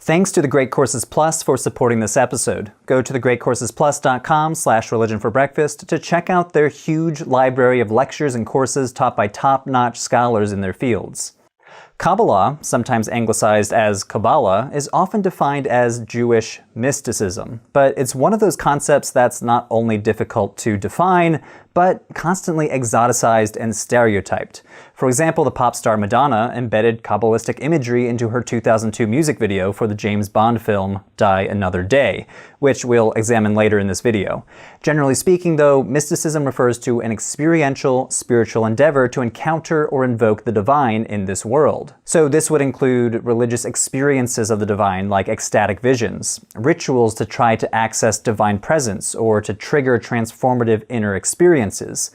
Thanks to the Great Courses Plus for supporting this episode. Go to thegreatcoursesplus.com/religionforbreakfast to check out their huge library of lectures and courses taught by top-notch scholars in their fields. Kabbalah, sometimes anglicized as Kabbalah, is often defined as Jewish mysticism, but it's one of those concepts that's not only difficult to define, but constantly exoticized and stereotyped. For example, the pop star Madonna embedded Kabbalistic imagery into her 2002 music video for the James Bond film Die Another Day, which we'll examine later in this video. Generally speaking, though, mysticism refers to an experiential, spiritual endeavor to encounter or invoke the divine in this world. So this would include religious experiences of the divine, like ecstatic visions, rituals to try to access divine presence or to trigger transformative inner experiences.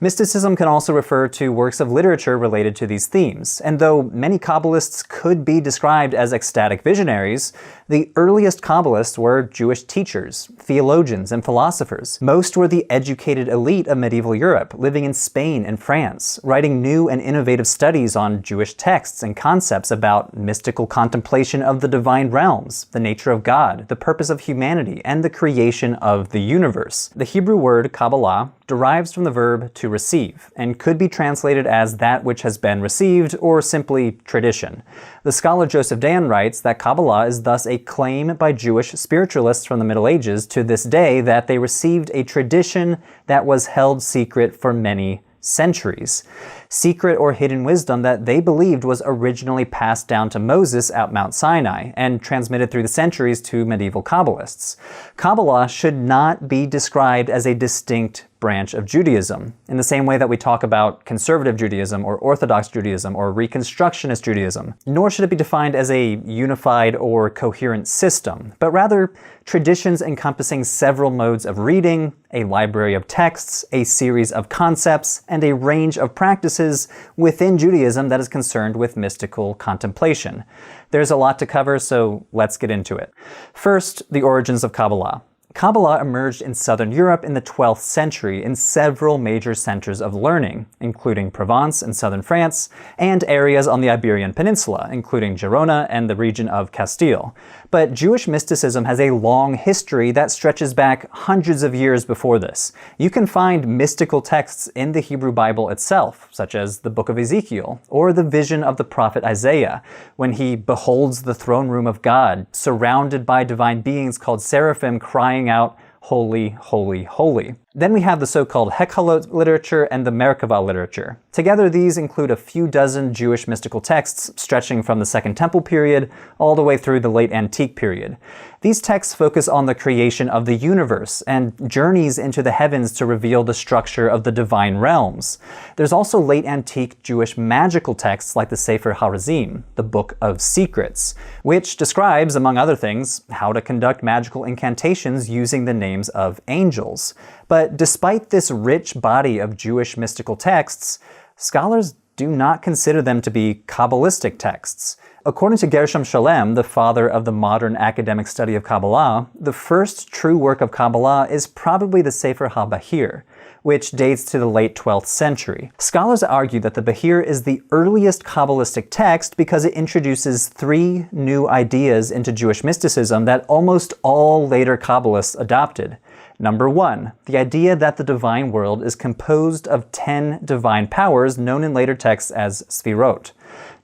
Mysticism can also refer to works of literature related to these themes, and though many Kabbalists could be described as ecstatic visionaries, the earliest Kabbalists were Jewish teachers, theologians, and philosophers. Most were the educated elite of medieval Europe, living in Spain and France, writing new and innovative studies on Jewish texts and concepts about mystical contemplation of the divine realms, the nature of God, the purpose of humanity, and the creation of the universe. The Hebrew word Kabbalah derives from the verb to receive, and could be translated as that which has been received, or simply tradition. The scholar Joseph Dan writes that Kabbalah is thus a claim by Jewish spiritualists from the Middle Ages to this day that they received a tradition that was held secret for many centuries. Secret or hidden wisdom that they believed was originally passed down to Moses at Mount Sinai and transmitted through the centuries to medieval Kabbalists. Kabbalah should not be described as a distinct branch of Judaism, in the same way that we talk about conservative Judaism or Orthodox Judaism or Reconstructionist Judaism, nor should it be defined as a unified or coherent system, but rather traditions encompassing several modes of reading, a library of texts, a series of concepts, and a range of practices within Judaism that is concerned with mystical contemplation. There's a lot to cover, so let's get into it. First, the origins of Kabbalah. Kabbalah emerged in southern Europe in the 12th century in several major centers of learning, including Provence in southern France, and areas on the Iberian Peninsula, including Girona and the region of Castile. But Jewish mysticism has a long history that stretches back hundreds of years before this. You can find mystical texts in the Hebrew Bible itself, such as the Book of Ezekiel, or the vision of the prophet Isaiah, when he beholds the throne room of God, surrounded by divine beings called seraphim crying out, "Holy, holy, holy." Then we have the so-called Hekhalot literature and the Merkavah literature. Together, these include a few dozen Jewish mystical texts stretching from the Second Temple period all the way through the Late Antique period. These texts focus on the creation of the universe and journeys into the heavens to reveal the structure of the divine realms. There's also Late Antique Jewish magical texts like the Sefer HaRazim, the Book of Secrets, which describes, among other things, how to conduct magical incantations using the names of angels. But despite this rich body of Jewish mystical texts, scholars do not consider them to be Kabbalistic texts. According to Gershom Sholem, the father of the modern academic study of Kabbalah, the first true work of Kabbalah is probably the Sefer HaBahir, which dates to the late 12th century. Scholars argue that the Bahir is the earliest Kabbalistic text because it introduces three new ideas into Jewish mysticism that almost all later Kabbalists adopted. Number one, the idea that the divine world is composed of 10 divine powers known in later texts as Sfirot.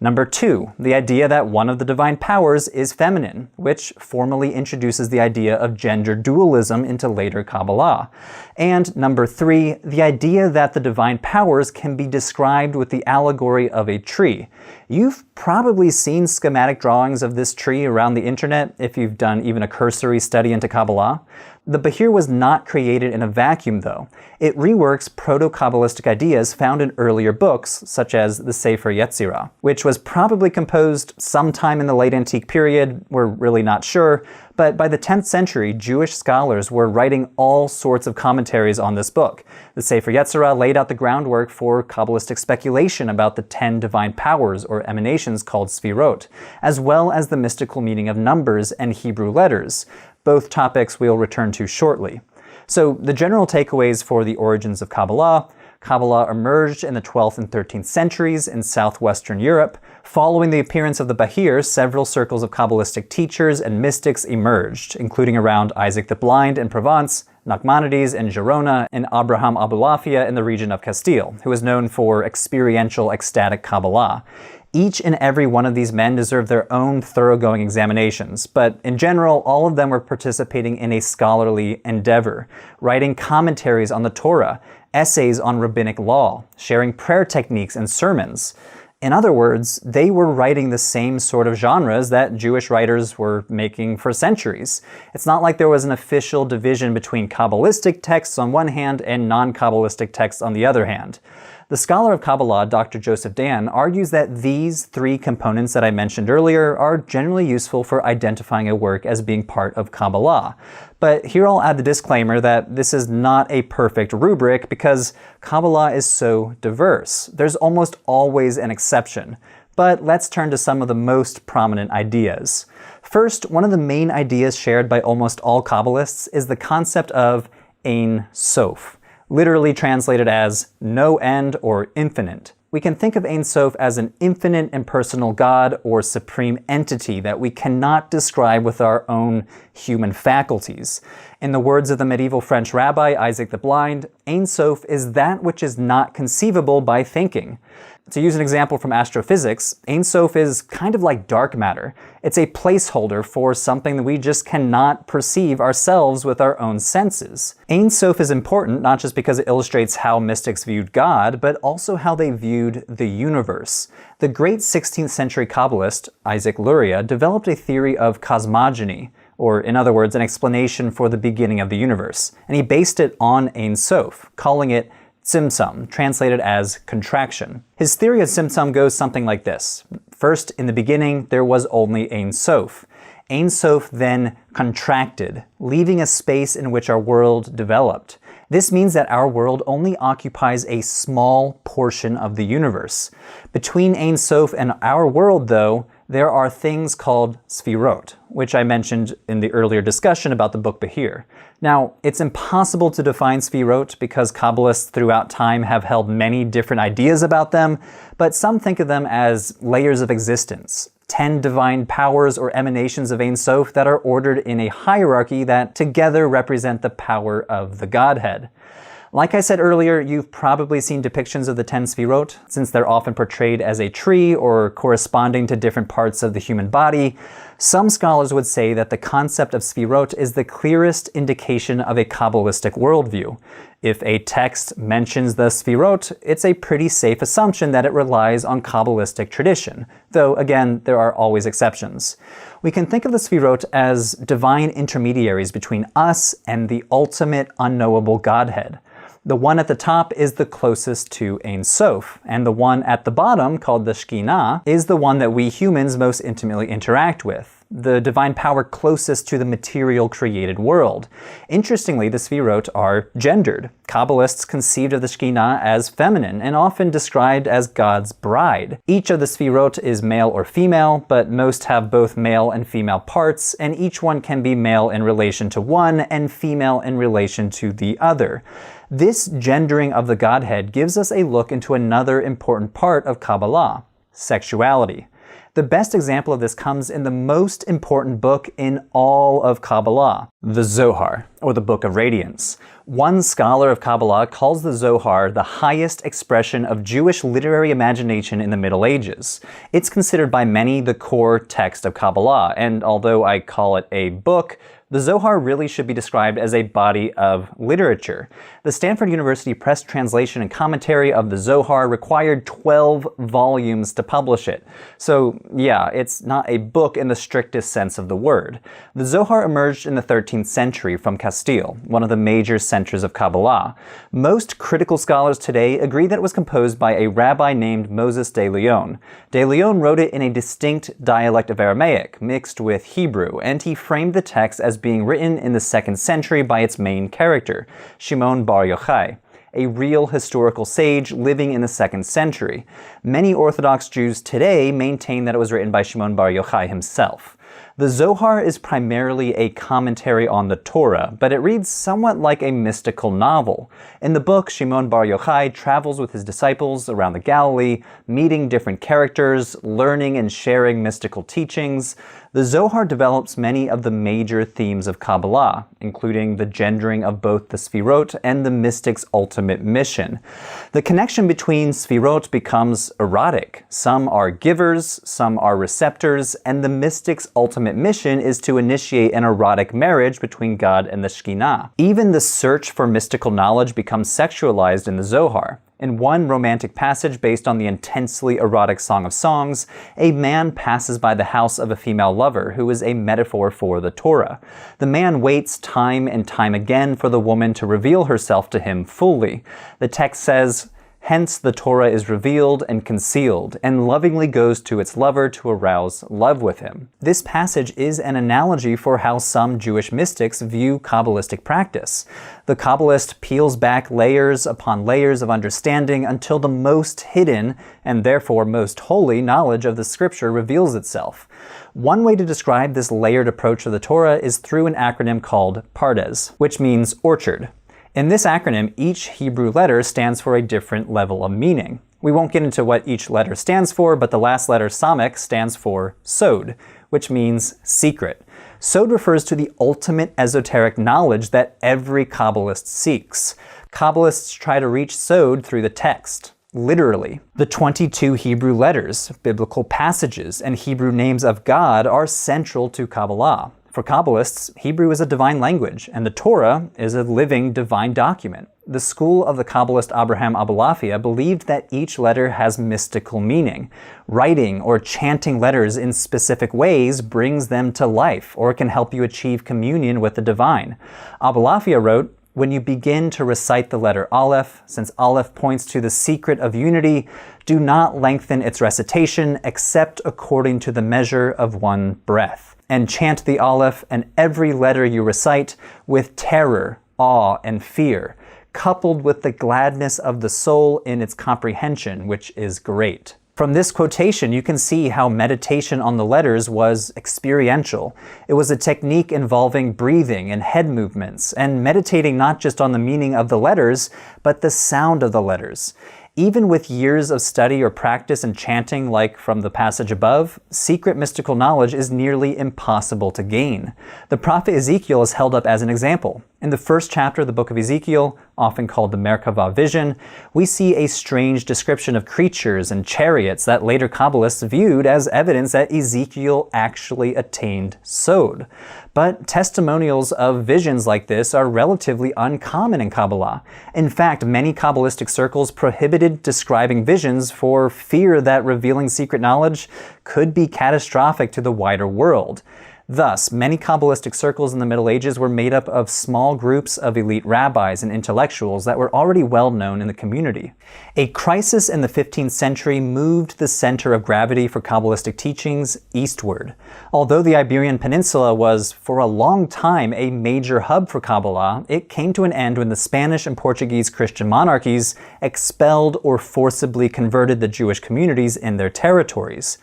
Number two, the idea that one of the divine powers is feminine, which formally introduces the idea of gender dualism into later Kabbalah. And number three, the idea that the divine powers can be described with the allegory of a tree. You've probably seen schematic drawings of this tree around the internet if you've done even a cursory study into Kabbalah. The Bahir was not created in a vacuum, though. It reworks proto-Kabbalistic ideas found in earlier books, such as the Sefer Yetzirah, which was probably composed sometime in the late antique period. We're really not sure, but by the 10th century, Jewish scholars were writing all sorts of commentaries on this book. The Sefer Yetzirah laid out the groundwork for Kabbalistic speculation about the 10 divine powers or emanations called Sfirot, as well as the mystical meaning of numbers and Hebrew letters, both topics we'll return to shortly. So the general takeaways for the origins of Kabbalah: Kabbalah emerged in the 12th and 13th centuries in southwestern Europe. Following the appearance of the Bahir, several circles of Kabbalistic teachers and mystics emerged, including around Isaac the Blind in Provence, Nachmanides in Girona, and Abraham Abulafia in the region of Castile, who was known for experiential ecstatic Kabbalah. Each and every one of these men deserved their own thoroughgoing examinations, but in general, all of them were participating in a scholarly endeavor, writing commentaries on the Torah, essays on rabbinic law, sharing prayer techniques and sermons. In other words, they were writing the same sort of genres that Jewish writers were making for centuries. It's not like there was an official division between Kabbalistic texts on one hand and non-Kabbalistic texts on the other hand. The scholar of Kabbalah, Dr. Joseph Dan, argues that these three components that I mentioned earlier are generally useful for identifying a work as being part of Kabbalah. But here I'll add the disclaimer that this is not a perfect rubric because Kabbalah is so diverse. There's almost always an exception. But let's turn to some of the most prominent ideas. First, one of the main ideas shared by almost all Kabbalists is the concept of Ein Sof, literally translated as no end or infinite. We can think of Ein Sof as an infinite impersonal God or supreme entity that we cannot describe with our own human faculties. In the words of the medieval French rabbi Isaac the Blind, Ein Sof is that which is not conceivable by thinking. To use an example from astrophysics, Ein Sof is kind of like dark matter. It's a placeholder for something that we just cannot perceive ourselves with our own senses. Ein Sof is important not just because it illustrates how mystics viewed God, but also how they viewed the universe. The great 16th century Kabbalist, Isaac Luria, developed a theory of cosmogony, or in other words, an explanation for the beginning of the universe, and he based it on Ein Sof, calling it Tzimtzum, translated as contraction. His theory of Tzimtzum goes something like this. First, in the beginning, there was only Ein Sof. Ein Sof then contracted, leaving a space in which our world developed. This means that our world only occupies a small portion of the universe. Between Ein Sof and our world, though, there are things called Sfirot, which I mentioned in the earlier discussion about the book Bahir. Now, it's impossible to define Sfirot because Kabbalists throughout time have held many different ideas about them, but some think of them as layers of existence, 10 divine powers or emanations of Ein Sof that are ordered in a hierarchy that together represent the power of the Godhead. Like I said earlier, you've probably seen depictions of the 10 Sfirot, since they're often portrayed as a tree or corresponding to different parts of the human body. Some scholars would say that the concept of Sfirot is the clearest indication of a Kabbalistic worldview. If a text mentions the Sfirot, it's a pretty safe assumption that it relies on Kabbalistic tradition, though again, there are always exceptions. We can think of the Sfirot as divine intermediaries between us and the ultimate unknowable Godhead. The one at the top is the closest to Ein Sof, and the one at the bottom, called the Shekhinah, is the one that we humans most intimately interact with, the divine power closest to the material created world. Interestingly, the Sfirot are gendered. Kabbalists conceived of the Shekhinah as feminine and often described as God's bride. Each of the Sfirot is male or female, but most have both male and female parts, and each one can be male in relation to one and female in relation to the other. This gendering of the Godhead gives us a look into another important part of Kabbalah, sexuality. The best example of this comes in the most important book in all of Kabbalah, the Zohar, or the Book of Radiance. One scholar of Kabbalah calls the Zohar the highest expression of Jewish literary imagination in the Middle Ages. It's considered by many the core text of Kabbalah, and although I call it a book, the Zohar really should be described as a body of literature. The Stanford University Press translation and commentary of the Zohar required 12 volumes to publish it. So yeah, it's not a book in the strictest sense of the word. The Zohar emerged in the 13th century from Castile, one of the major centers of Kabbalah. Most critical scholars today agree that it was composed by a rabbi named Moses de Leon. De Leon wrote it in a distinct dialect of Aramaic, mixed with Hebrew, and he framed the text as being written in the 2nd century by its main character, Shimon Bar Yochai, a real historical sage living in the 2nd century. Many Orthodox Jews today maintain that it was written by Shimon Bar Yochai himself. The Zohar is primarily a commentary on the Torah, but it reads somewhat like a mystical novel. In the book, Shimon Bar Yochai travels with his disciples around the Galilee, meeting different characters, learning and sharing mystical teachings. The Zohar develops many of the major themes of Kabbalah, including the gendering of both the Sfirot and the mystic's ultimate mission. The connection between Sfirot becomes erotic. Some are givers, some are receptors, and the mystic's ultimate mission is to initiate an erotic marriage between God and the Shekhinah. Even the search for mystical knowledge becomes sexualized in the Zohar. In one romantic passage based on the intensely erotic Song of Songs, a man passes by the house of a female lover who is a metaphor for the Torah. The man waits time and time again for the woman to reveal herself to him fully. The text says, "Hence the Torah is revealed and concealed, and lovingly goes to its lover to arouse love with him." This passage is an analogy for how some Jewish mystics view Kabbalistic practice. The Kabbalist peels back layers upon layers of understanding until the most hidden, and therefore most holy, knowledge of the scripture reveals itself. One way to describe this layered approach to the Torah is through an acronym called Pardes, which means orchard. In this acronym, each Hebrew letter stands for a different level of meaning. We won't get into what each letter stands for, but the last letter, Samek, stands for Sod, which means secret. Sod refers to the ultimate esoteric knowledge that every Kabbalist seeks. Kabbalists try to reach Sod through the text. Literally. The 22 Hebrew letters, biblical passages, and Hebrew names of God are central to Kabbalah. For Kabbalists, Hebrew is a divine language, and the Torah is a living divine document. The school of the Kabbalist Abraham Abulafia believed that each letter has mystical meaning. Writing or chanting letters in specific ways brings them to life, or can help you achieve communion with the divine. Abulafia wrote, "When you begin to recite the letter Aleph, since Aleph points to the secret of unity, do not lengthen its recitation except according to the measure of one breath. And chant the Aleph and every letter you recite with terror, awe, and fear, coupled with the gladness of the soul in its comprehension, which is great." From this quotation, you can see how meditation on the letters was experiential. It was a technique involving breathing and head movements, and meditating not just on the meaning of the letters, but the sound of the letters. Even with years of study or practice and chanting, like from the passage above, secret mystical knowledge is nearly impossible to gain. The prophet Ezekiel is held up as an example. In the first chapter of the book of Ezekiel, often called the Merkavah vision, we see a strange description of creatures and chariots that later Kabbalists viewed as evidence that Ezekiel actually attained Sod. But testimonials of visions like this are relatively uncommon in Kabbalah. In fact, many Kabbalistic circles prohibited describing visions for fear that revealing secret knowledge could be catastrophic to the wider world. Thus, many Kabbalistic circles in the Middle Ages were made up of small groups of elite rabbis and intellectuals that were already well known in the community. A crisis in the 15th century moved the center of gravity for Kabbalistic teachings eastward. Although the Iberian Peninsula was, for a long time, a major hub for Kabbalah, it came to an end when the Spanish and Portuguese Christian monarchies expelled or forcibly converted the Jewish communities in their territories.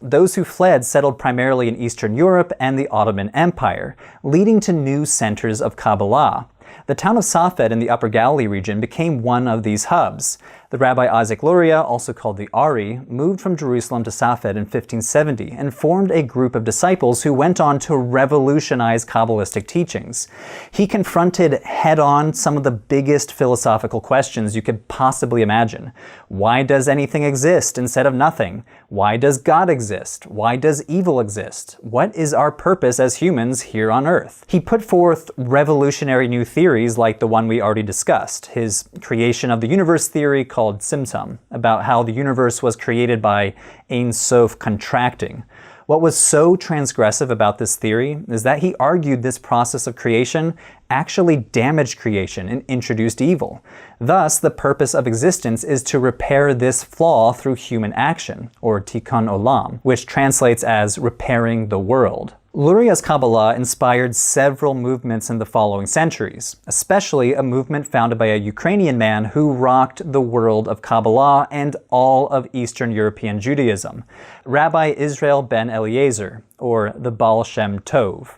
Those who fled settled primarily in Eastern Europe and the Ottoman Empire, leading to new centers of Kabbalah. The town of Safed in the Upper Galilee region became one of these hubs. The Rabbi Isaac Luria, also called the Ari, moved from Jerusalem to Safed in 1570 and formed a group of disciples who went on to revolutionize Kabbalistic teachings. He confronted head-on some of the biggest philosophical questions you could possibly imagine. Why does anything exist instead of nothing? Why does God exist? Why does evil exist? What is our purpose as humans here on Earth? He put forth revolutionary new theories like the one we already discussed, his creation of the universe theory called Tzimtzum, about how the universe was created by Ein Sof contracting. What was so transgressive about this theory is that he argued this process of creation actually damaged creation and introduced evil. Thus, the purpose of existence is to repair this flaw through human action, or tikkun olam, which translates as repairing the world. Luria's Kabbalah inspired several movements in the following centuries, especially a movement founded by a Ukrainian man who rocked the world of Kabbalah and all of Eastern European Judaism, Rabbi Israel ben Eliezer, or the Baal Shem Tov.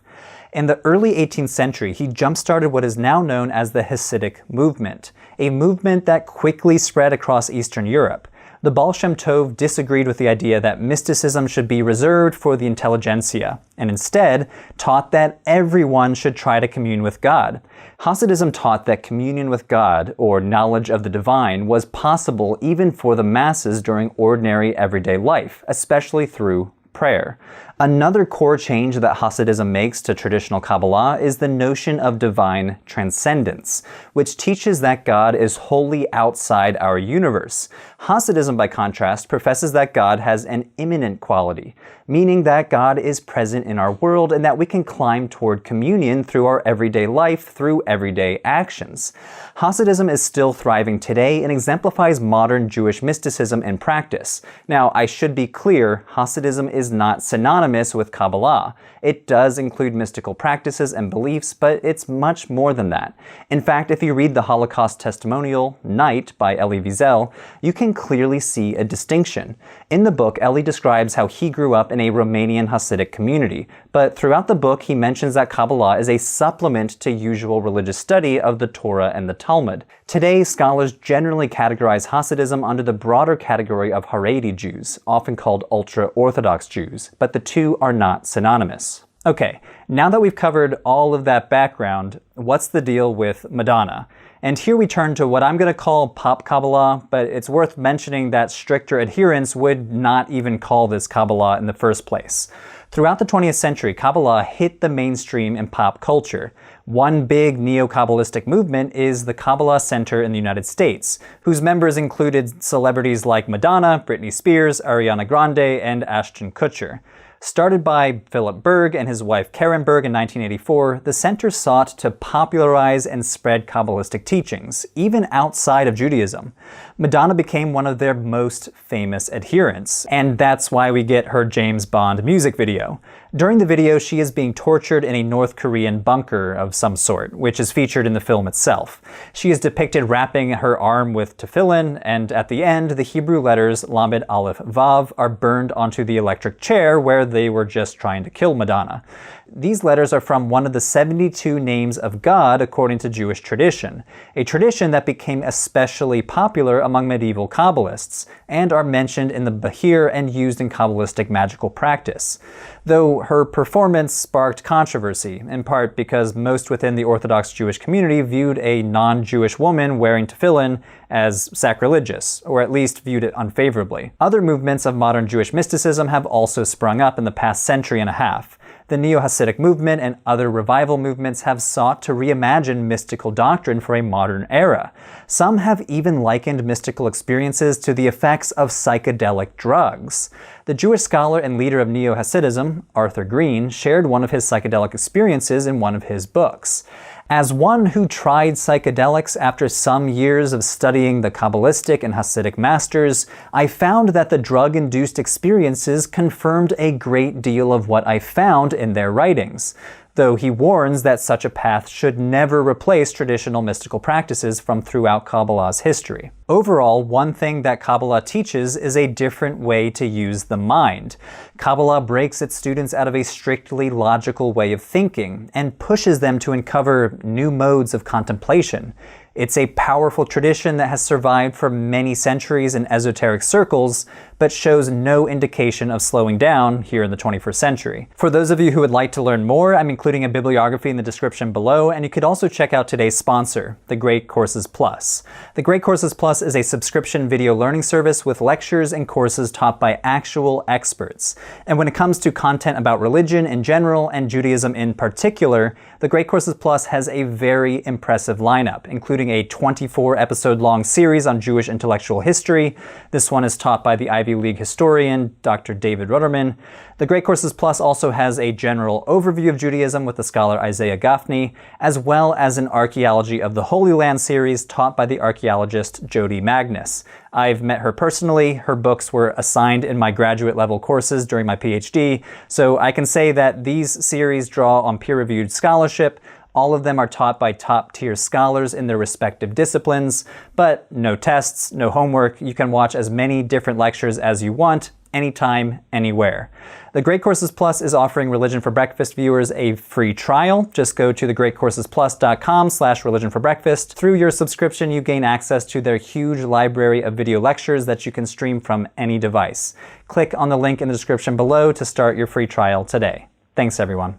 In the early 18th century, he jump-started what is now known as the Hasidic movement, a movement that quickly spread across Eastern Europe. The Baal Shem Tov disagreed with the idea that mysticism should be reserved for the intelligentsia, and instead taught that everyone should try to commune with God. Hasidism taught that communion with God, or knowledge of the divine, was possible even for the masses during ordinary everyday life, especially through prayer. Another core change that Hasidism makes to traditional Kabbalah is the notion of divine transcendence, which teaches that God is wholly outside our universe. Hasidism, by contrast, professes that God has an immanent quality, meaning that God is present in our world and that we can climb toward communion through our everyday life, through everyday actions. Hasidism is still thriving today and exemplifies modern Jewish mysticism in practice. Now, I should be clear, Hasidism is not synonymous with Kabbalah. It does include mystical practices and beliefs, but it's much more than that. In fact, if you read the Holocaust testimonial, Night, by Elie Wiesel, you can clearly see a distinction. In the book, Elie describes how he grew up in a Romanian Hasidic community, but throughout the book he mentions that Kabbalah is a supplement to usual religious study of the Torah and the Talmud. Today, scholars generally categorize Hasidism under the broader category of Haredi Jews, often called ultra-Orthodox Jews, but the two are not synonymous. Okay, now that we've covered all of that background, what's the deal with Madonna? And here we turn to what I'm going to call pop Kabbalah, but it's worth mentioning that stricter adherents would not even call this Kabbalah in the first place. Throughout the 20th century, Kabbalah hit the mainstream in pop culture. One big neo-Kabbalistic movement is the Kabbalah Center in the United States, whose members included celebrities like Madonna, Britney Spears, Ariana Grande, and Ashton Kutcher. Started by Philip Berg and his wife Karen Berg in 1984, the center sought to popularize and spread Kabbalistic teachings, even outside of Judaism. Madonna became one of their most famous adherents, and that's why we get her James Bond music video. During the video, she is being tortured in a North Korean bunker of some sort, which is featured in the film itself. She is depicted wrapping her arm with tefillin, and at the end, the Hebrew letters Lamed Aleph Vav are burned onto the electric chair where they were just trying to kill Madonna. These letters are from one of the 72 names of God according to Jewish tradition, a tradition that became especially popular among medieval Kabbalists, and are mentioned in the Bahir and used in Kabbalistic magical practice. Though her performance sparked controversy, in part because most within the Orthodox Jewish community viewed a non-Jewish woman wearing tefillin as sacrilegious, or at least viewed it unfavorably. Other movements of modern Jewish mysticism have also sprung up in the past century and a half. The Neo-Hasidic movement and other revival movements have sought to reimagine mystical doctrine for a modern era. Some have even likened mystical experiences to the effects of psychedelic drugs. The Jewish scholar and leader of Neo-Hasidism, Arthur Green, shared one of his psychedelic experiences in one of his books. As one who tried psychedelics after some years of studying the Kabbalistic and Hasidic masters, I found that the drug-induced experiences confirmed a great deal of what I found in their writings, though he warns that such a path should never replace traditional mystical practices from throughout Kabbalah's history. Overall, one thing that Kabbalah teaches is a different way to use the mind. Kabbalah breaks its students out of a strictly logical way of thinking and pushes them to uncover new modes of contemplation. It's a powerful tradition that has survived for many centuries in esoteric circles, but shows no indication of slowing down here in the 21st century. For those of you who would like to learn more, I'm including a bibliography in the description below, and you could also check out today's sponsor, The Great Courses Plus. The Great Courses Plus is a subscription video learning service with lectures and courses taught by actual experts. And when it comes to content about religion in general and Judaism in particular, The Great Courses Plus has a very impressive lineup, including offering a 24-episode-long series on Jewish intellectual history. This one is taught by the Ivy League historian, Dr. David Rutterman. The Great Courses Plus also has a general overview of Judaism with the scholar Isaiah Gaffney, as well as an Archaeology of the Holy Land series taught by the archaeologist Jody Magnus. I've met her personally. Her books were assigned in my graduate level courses during my PhD, so I can say that these series draw on peer-reviewed scholarship. All of them are taught by top-tier scholars in their respective disciplines, but no tests, no homework. You can watch as many different lectures as you want, anytime, anywhere. The Great Courses Plus is offering Religion for Breakfast viewers a free trial. Just go to thegreatcoursesplus.com/religionforbreakfast. Through your subscription, you gain access to their huge library of video lectures that you can stream from any device. Click on the link in the description below to start your free trial today. Thanks, everyone.